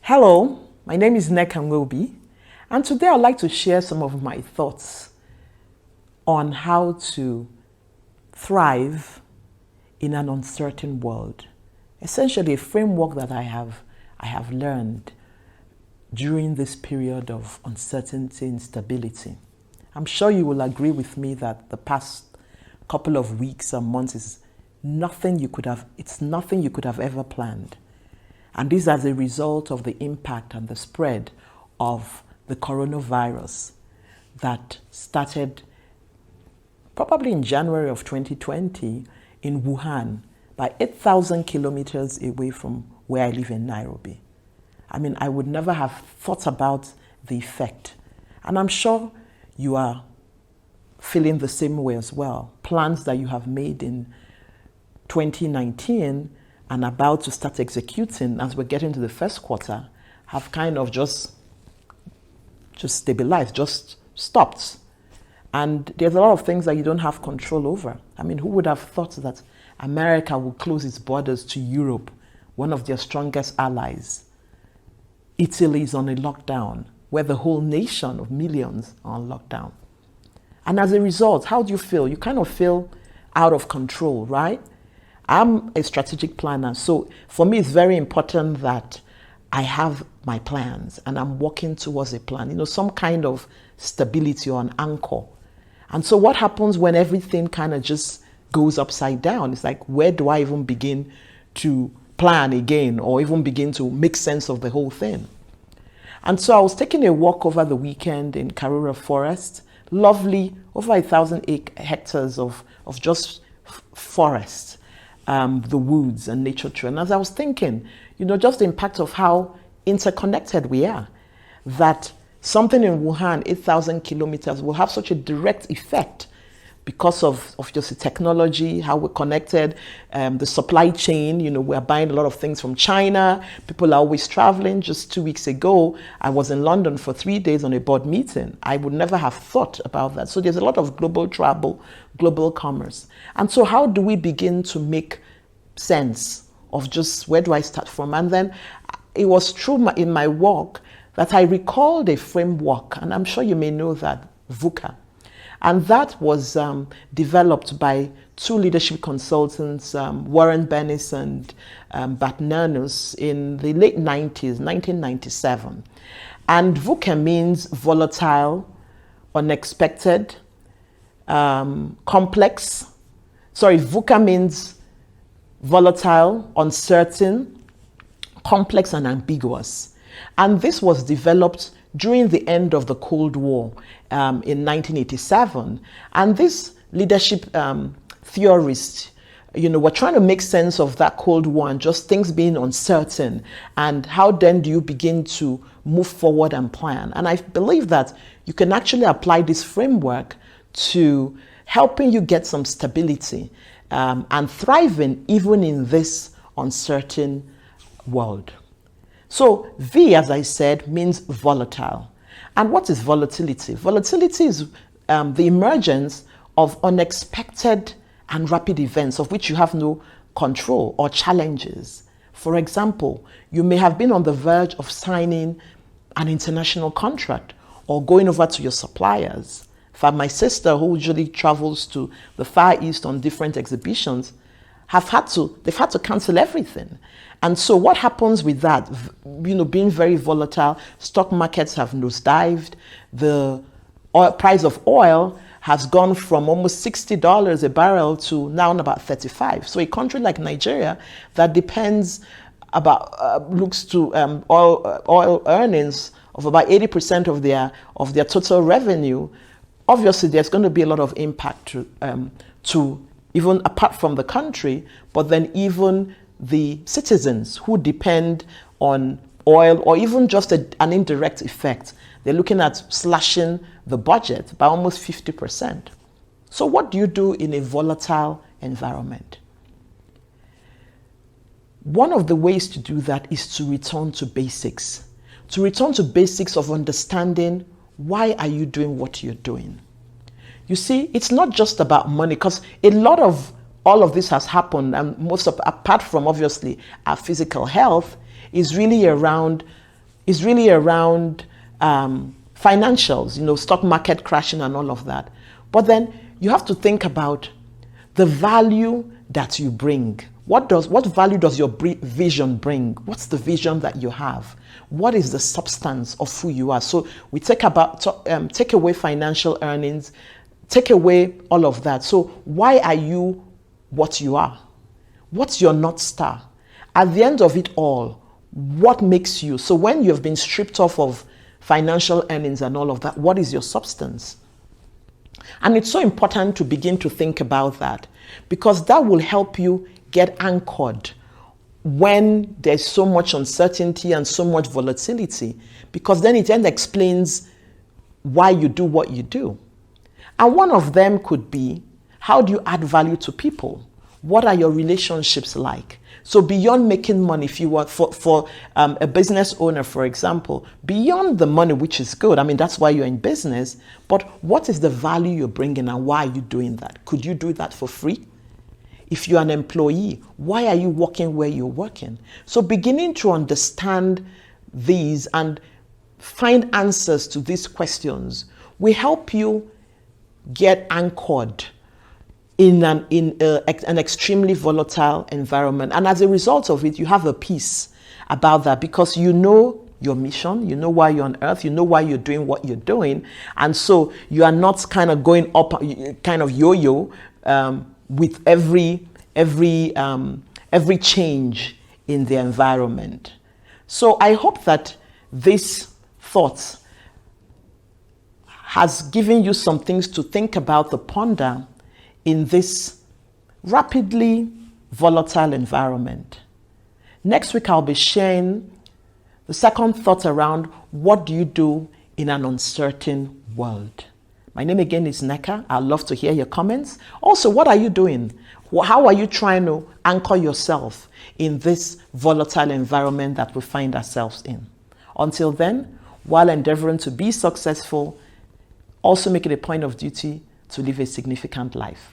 Hello, my name is Nekan Wilby, and today I'd like to share some of my thoughts on how to thrive in an uncertain world. Essentially, a framework that I have learned during this period of uncertainty and instability. I'm sure you will agree with me that the past couple of weeks and months is nothing you could have ever planned. And this as a result of the impact and the spread of the coronavirus that started probably in January of 2020 in Wuhan, by 8,000 kilometers away from where I live in Nairobi. I mean, I would never have thought about the effect. And I'm sure you are feeling the same way as well. Plans that you have made in 2019 and about to start executing as we're getting to the first quarter have kind of just stabilized, just stopped. And there's a lot of things that you don't have control over. I mean, who would have thought that America would close its borders to Europe, one of their strongest allies? Italy is on a lockdown, where the whole nation of millions are on lockdown. And as a result, how do you feel? You kind of feel out of control, right? I'm a strategic planner, so for me it's very important that I have my plans and I'm working towards a plan, some kind of stability or an anchor. And so what happens when everything kind of just goes upside down? It's like, where do I even begin to plan again or even begin to make sense of the whole thing? And so I was taking a walk over the weekend in Karura Forest, lovely, over 1,000 hectares of just forest. The woods and nature tree. And as I was thinking, just the impact of how interconnected we are, that something in Wuhan, 8,000 kilometers, will have such a direct effect because of just the technology, how we're connected, the supply chain. We're buying a lot of things from China. People are always traveling. Just 2 weeks ago, I was in London for 3 days on a board meeting. I would never have thought about that. So there's a lot of global travel, global commerce. And so how do we begin to make sense of just where do I start from? And then it was true in my work that I recalled a framework, and I'm sure you may know that, VUCA. And that was developed by two leadership consultants, Warren Bennis and Bat Nanus, in the late 90s, 1997. And VUCA means volatile, unexpected, complex. VUCA means volatile, uncertain, complex, and ambiguous. And this was developed during the end of the Cold War in 1987. And this leadership theorists, were trying to make sense of that Cold War and just things being uncertain. And how then do you begin to move forward and plan? And I believe that you can actually apply this framework to helping you get some stability and thriving even in this uncertain world. So V, as I said, means volatile. And what is volatility? Volatility is the emergence of unexpected and rapid events of which you have no control or challenges. For example, you may have been on the verge of signing an international contract or going over to your suppliers. In fact, my sister, who usually travels to the Far East on different exhibitions, they've had to cancel everything. And so what happens with that, being very volatile, stock markets have nosedived, the price of oil has gone from almost $60 a barrel to now about 35. So a country like Nigeria that depends looks to oil earnings of about 80% of their total revenue, obviously there's going to be a lot of impact to even apart from the country, but then even the citizens who depend on oil, or even just an indirect effect. They're looking at slashing the budget by almost 50%. So what do you do in a volatile environment? One of the ways to do that is to return to basics. To return to basics of understanding why are you doing what you're doing. You see, it's not just about money, because a lot of all of this has happened, and apart from obviously our physical health, is really around is really around financials, stock market crashing and all of that. But then you have to think about the value that you bring. What value does your vision bring? What's the vision that you have? What is the substance of who you are? So we take away financial earnings, take away all of that. So why are you what you are? What's your North Star? At the end of it all, what makes you? So when you've been stripped off of financial earnings and all of that, what is your substance? And it's so important to begin to think about that, because that will help you get anchored when there's so much uncertainty and so much volatility, because then it explains why you do what you do. And one of them could be, how do you add value to people? What are your relationships like? So beyond making money, if you want, for a business owner, for example, beyond the money, which is good, I mean, that's why you're in business, but what is the value you're bringing and why are you doing that? Could you do that for free? If you're an employee, why are you working where you're working? So beginning to understand these and find answers to these questions will help you get anchored in an extremely volatile environment. And as a result of it, you have a peace about that, because you know your mission, you know why you're on earth, you know why you're doing what you're doing. And so you are not kind of going up, kind of yo-yo with every change in the environment. So I hope that this thought has given you some things to think about, to ponder in this rapidly volatile environment. Next week, I'll be sharing the second thought around what do you do in an uncertain world. My name again is Neka. I'd love to hear your comments. Also, what are you doing? How are you trying to anchor yourself in this volatile environment that we find ourselves in? Until then, while endeavoring to be successful, also make it a point of duty to live a significant life.